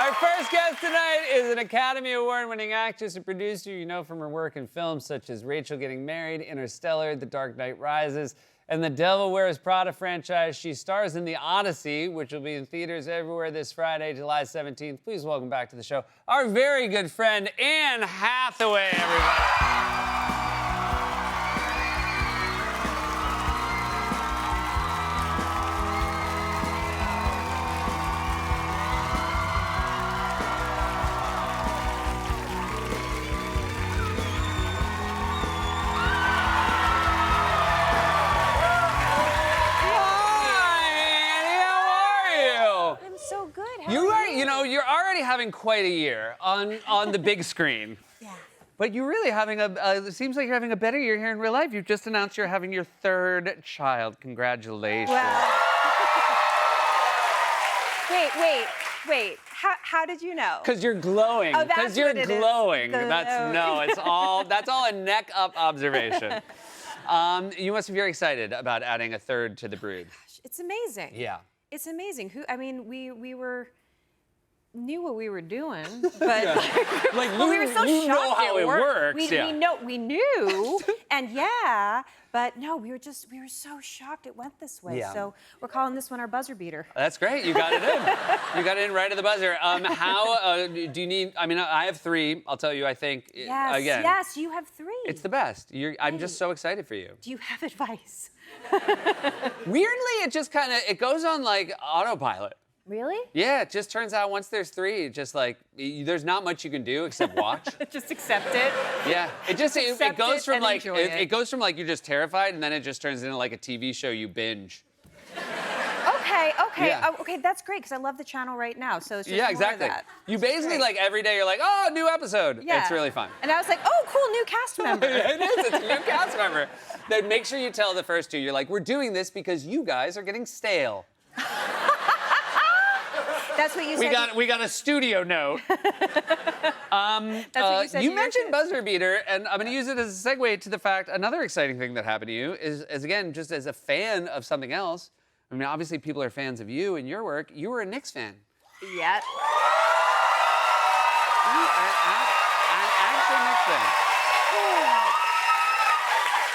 Our first guest tonight is an Academy Award-winning actress and producer you know from her work in films such as Rachel Getting Married, Interstellar, The Dark Knight Rises, and the Devil Wears Prada franchise. She stars in The Odyssey, which will be in theaters everywhere this Friday, July 17th. Please welcome back to the show our very good friend, Anne Hathaway, everybody. You're already having quite a year on the big screen. Yeah. But you're really having it seems like you're having a better year here in real life. You've just announced you're having your third child. Congratulations. Well, wait. How did you know? Because you're glowing. Oh, that's Because you're what it is. glowing. Glow. That's all a neck up observation. You must be very excited about adding a third to the brood. Gosh, it's amazing. Yeah. It's amazing. We knew what we were doing, but Like we were so you shocked know how it works. We knew, and yeah, but no, we were so shocked it went this way. Yeah. So we're calling this one our buzzer beater. That's great. You got it in. You got it in right at the buzzer. How do you need? I mean, I have three. I'll tell you. I think Yes, again. yes, you have three. It's the best. I'm just so excited for you. Do you have advice? Weirdly, it just kind of goes on like autopilot. Really? Yeah, it just turns out once there's three, it just like there's not much you can do except watch. Just accept it. Yeah, it Accept goes it from and like enjoy it. it goes from like you're just terrified, and then it just turns into like a TV show you binge. Okay, Yeah. okay, that's great because I love the channel right now. So it's just Yeah, more exactly. Of that. You basically great. like every day you're like, oh, new episode. Yeah. It's really fun. And I was like, oh, cool, new cast member. It is. It's a new cast member. Then make sure you tell the first two. You're like, we're doing this because you guys are getting stale. That's what you said. We got a studio note. That's what you said. You to your mentioned kids. buzzer beater, and I'm going to use it as a segue to the fact another exciting thing that happened to you is again just as a fan of something else. I mean, obviously people are fans of you and your work. You were a Knicks fan. Yeah. You are an actual Knicks fan.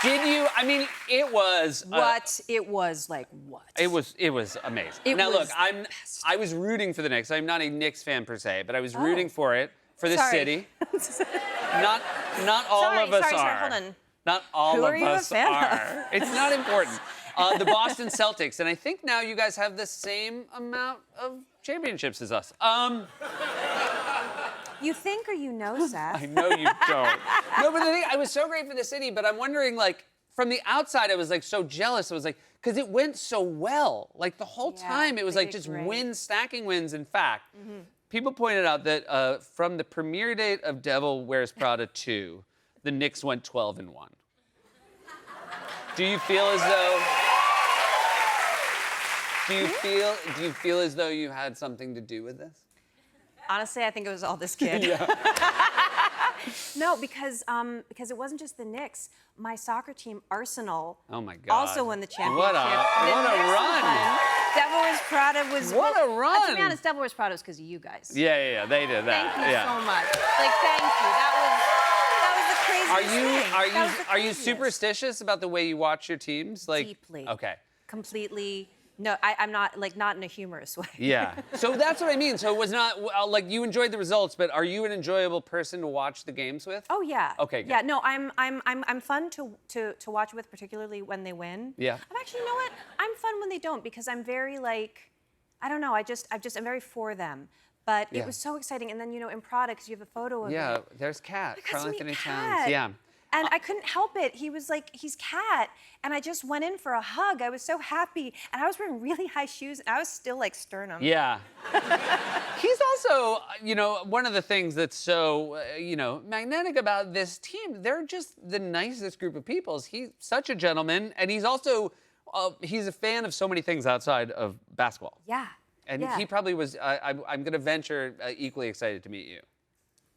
Did you? I mean, it was. What? It was like what? It was amazing. Now look, I was rooting for the Knicks. I'm not a Knicks fan per se, but I was rooting for it for the Sorry. city. Not all of us are. Sorry, hold on. Not all Who of are you a us fan are. It's not important. The Boston Celtics, and I think now you guys have the same amount of championships as us. You think or you know, Seth? I know you don't. No, but the thing, I was so great for the city, but I'm wondering, like, from the outside, I was like so jealous. I was like, because it went so well. Like the whole time, it was they like did just great. wins, stacking wins. In fact, people pointed out that from the premiere date of Devil Wears Prada 2, the Knicks went 12-1. Do you feel as though? Do you feel as though you had something to do with this? Honestly, I think it was all this kid. Yeah. No, because it wasn't just the Knicks. My soccer team, Arsenal, Oh my God. also won the championship. What a run. Devil Wears Prada was. What a run. To be honest, Devil Wears Prada was because of you guys. Yeah, they did that. Thank you yeah. so much. Like, thank you. That was the craziest thing. That was the Are you craziest. superstitious about the way you watch your teams? Like Deeply. Okay. Completely. No, I'm not, like, not in a humorous way. Yeah. So that's what I mean. So it was not like you enjoyed the results, but are you an enjoyable person to watch the games with? Oh yeah. Okay, good. Yeah. No, I'm fun to watch with, particularly when they win. Yeah. I'm actually, you know what? I'm fun when they don't because I'm very like, I don't know. I'm very for them. But Yeah. it was so exciting. And then in Prada, because you have a photo of Yeah. it. There's Cat. I got to Karl meet Anthony Kat. Towns. Yeah. And I couldn't help it. He was like, he's Cat. And I just went in for a hug. I was so happy. And I was wearing really high shoes. And I was still like sternum. Yeah. He's also, one of the things that's so, magnetic about this team. They're just the nicest group of people. He's such a gentleman, and he's also, he's a fan of so many things outside of basketball. Yeah. And yeah. he probably was, I'm going to venture, equally excited to meet you.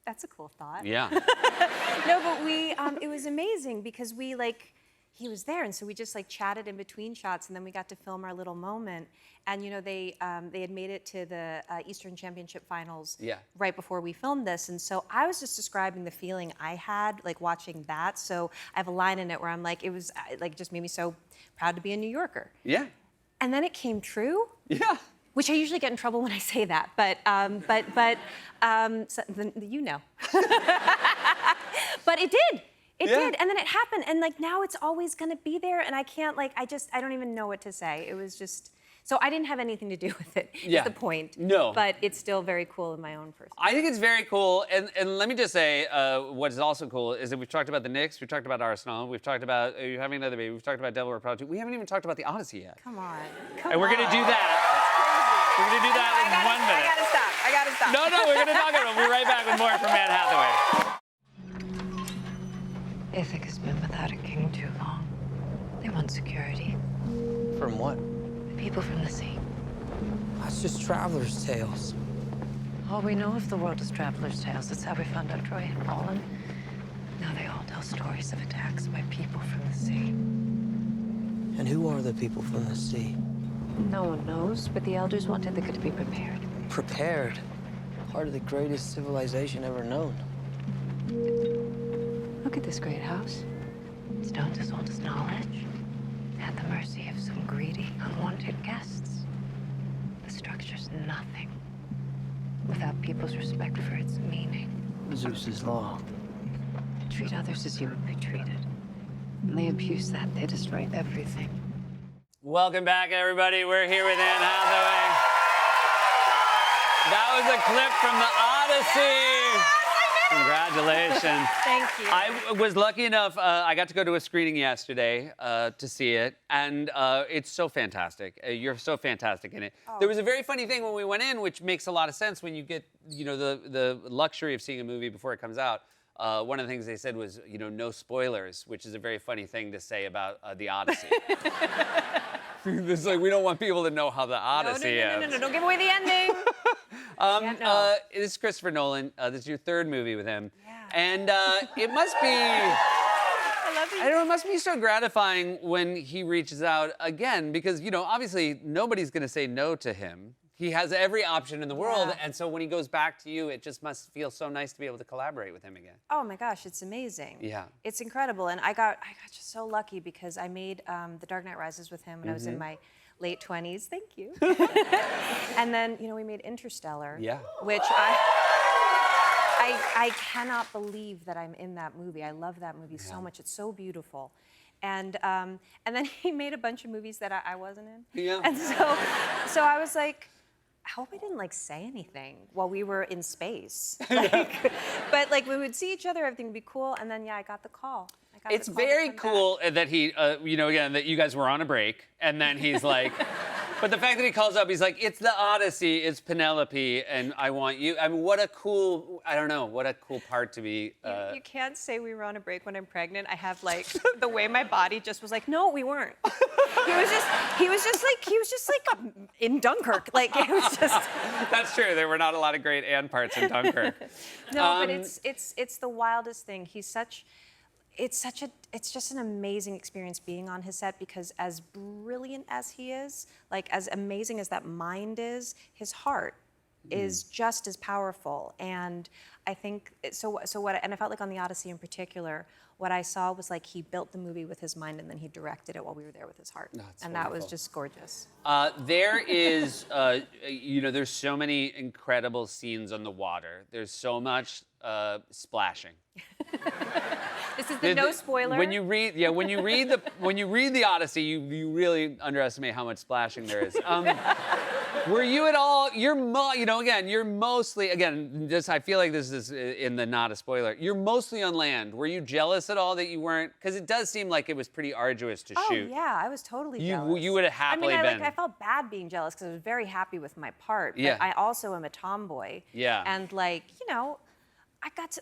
That's a cool thought. Yeah. No, but it was amazing because we he was there, and so we just like chatted in between shots, and then we got to film our little moment. And you know, they had made it to the Eastern Championship Finals right before we filmed this, and so I was just describing the feeling I had like watching that. So I have a line in it where I'm like, it was like just made me so proud to be a New Yorker. Yeah. And then it came true. Yeah. Which I usually get in trouble when I say that, but so, you know. But it did. It did, and then it happened, and like now it's always gonna be there, and I can't like I don't even know what to say. It was just so I didn't have anything to do with it. Yeah. Is the point? No. But it's still very cool in my own person. I think it's very cool, and let me just say, what is also cool is that we've talked about the Knicks, we've talked about Arsenal, we've talked about you having another baby, we've talked about Devil Wears Prada 2. We haven't even talked about the Odyssey yet. Come on. And we're gonna do that. We're gonna do that in 1 minute. I gotta stop. No, we're gonna talk about it. We'll be right back with more from Anne Hathaway. Ithaca's been without a king too long. They want security. From what? The people from the sea. That's just travelers' tales. All we know of the world is travelers' tales. That's how we found out Troy had fallen. Now they all tell stories of attacks by people from the sea. And who are the people from the sea? No one knows, but the elders want Ithaca to be prepared. Prepared. Part of the greatest civilization ever known. Look at this great house. Stones as old as knowledge. At the mercy of some greedy, unwanted guests. The structure's nothing without people's respect for its meaning. Zeus's law. Treat others as you would be treated. When they abuse that, they destroy everything. Welcome back, everybody. We're here with Anne Hathaway. That was a clip from the Odyssey. Congratulations. Thank you. I was lucky enough, I got to go to a screening yesterday to see it, and it's so fantastic. You're so fantastic in it. Oh. There was a very funny thing when we went in, which makes a lot of sense when you get, you know, the luxury of seeing a movie before it comes out. One of the things they said was, you know, no spoilers, which is a very funny thing to say about the Odyssey. It's like, we don't want people to know how the Odyssey ends. No, don't give away the ending. This is Christopher Nolan. This is your third movie with him. Yeah. And it must be, I love you. I don't know, it must be so gratifying when he reaches out again, because, you know, obviously nobody's gonna say no to him. He has every option in the world, Yeah. and so when he goes back to you, it just must feel so nice to be able to collaborate with him again. Oh my gosh, it's amazing. Yeah. It's incredible. And I got just so lucky because I made The Dark Knight Rises with him when I was in my late 20s. Thank you. And then, you know, we made Interstellar. Yeah. Which I cannot believe that I'm in that movie. I love that movie so much. It's so beautiful. And then he made a bunch of movies that I wasn't in. Yeah. And so I was like, I hope I didn't like say anything while we were in space. Like, but like we would see each other, everything would be cool, and then I got the call. It's very cool that he, you know, again, that you guys were on a break, and then he's like, but the fact that he calls up, he's like, it's the Odyssey, it's Penelope, and I want you. I mean, what a cool, I don't know, what a cool part to be. You can't say we were on a break when I'm pregnant. I have like the way my body just was like, no, we weren't. He was just like in Dunkirk. Like it was just. That's true. There were not a lot of great Anne parts in Dunkirk. No, but it's the wildest thing. It's just an amazing experience being on his set because as brilliant as he is, like as amazing as that mind is, his heart is just as powerful. And I think and I felt like on the Odyssey in particular, what I saw was like he built the movie with his mind and then he directed it while we were there with his heart. And that was just gorgeous. There is, you know, there's so many incredible scenes on the water. There's so much splashing. This is the no spoiler. When you read the Odyssey, you really underestimate how much splashing there is. Were you at all? You're mostly just I feel like this is in the not a spoiler. You're mostly on land. Were you jealous at all that you weren't? Because it does seem like it was pretty arduous to shoot. Oh yeah, I was totally jealous. You would have happily been. I felt bad being jealous because I was very happy with my part. But Yeah. I also am a tomboy. Yeah. And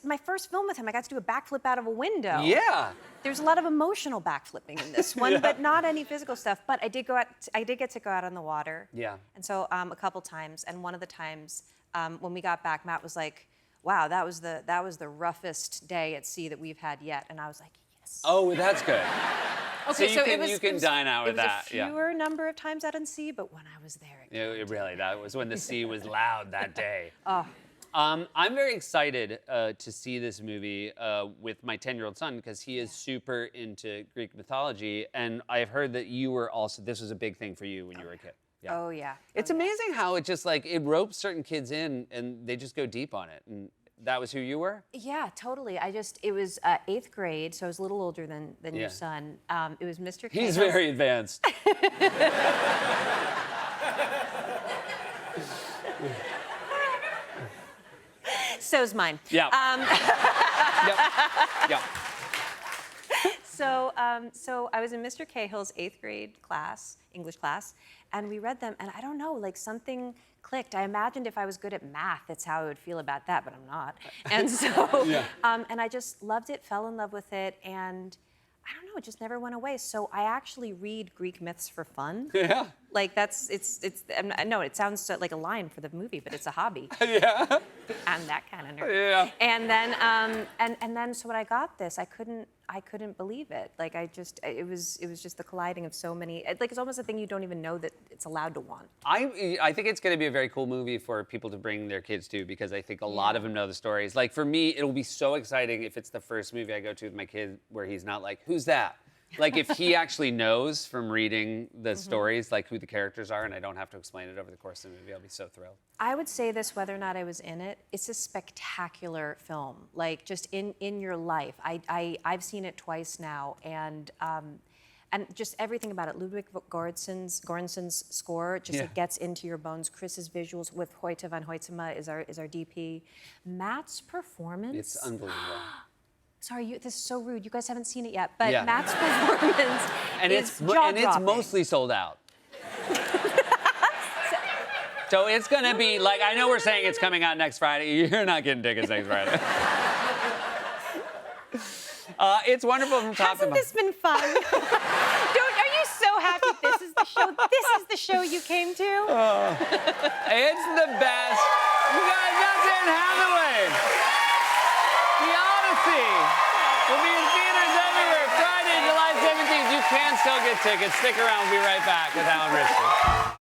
my first film with him, I got to do a backflip out of a window. Yeah. There's a lot of emotional backflipping in this one, but not any physical stuff. But I did get to go out on the water. Yeah. And so a couple times, and one of the times when we got back, Matt was like, "Wow, that was the roughest day at sea that we've had yet." And I was like, "Yes." Oh, that's good. So you can, it was, dine out with it was that. a fewer number of times out on sea, but when I was there, Really, that was when the sea was loud that day. Oh. I'm very excited to see this movie with my 10-year-old son because he is super into Greek mythology, and I've heard that you were also, this was a big thing for you when you were a kid. Yeah. Oh yeah. It's amazing how it just like, it ropes certain kids in and they just go deep on it. And that was who you were? Yeah, totally. It was 8th grade, so I was a little older than Yeah. your son. It was Mr. He's Cahill's. very advanced. So's mine. Yeah. Yep. Yep. So I was in Mr. Cahill's 8th grade class, English class, and we read them, and I don't know, like something clicked. I imagined if I was good at math, that's how I would feel about that, but I'm not. And so, Yeah. And I just loved it, fell in love with it, and I don't know, it just never went away. So I actually read Greek myths for fun. Yeah. Like no, it sounds like a line for the movie, but it's a hobby. Yeah. I'm that kind of nerd. Yeah. And then, and then, so when I got this, I couldn't believe it. Like it was just the colliding of so many. Like it's almost a thing you don't even know that it's allowed to want. I think it's going to be a very cool movie for people to bring their kids to because I think a lot of them know the stories. Like for me, it'll be so exciting if it's the first movie I go to with my kid where he's not like, who's that? Like if he actually knows from reading the stories, like who the characters are, and I don't have to explain it over the course of the movie, I'll be so thrilled. I would say this whether or not I was in it. It's a spectacular film. Like just in your life. I've seen it twice now, and just everything about it. Ludwig Göransson's score just like, gets into your bones. Chris's visuals with Hoyte van Hoytema is our DP. Matt's performance. It's unbelievable. Sorry, this is so rude. You guys haven't seen it yet, but Yeah. Matt's performance is jaw-dropping. it's mostly sold out. So it's gonna be like, I know we're saying it's coming out next Friday. You're not getting tickets next Friday. It's wonderful from top to Hasn't bottom. this been fun? Are you so happy this is the show? This is the show you came to? It's the best. You guys, that's Anne Hathaway. The Odyssey will be in theaters everywhere Friday, July 17th. You can still get tickets. Stick around. We'll be right back with Alan Ritchson.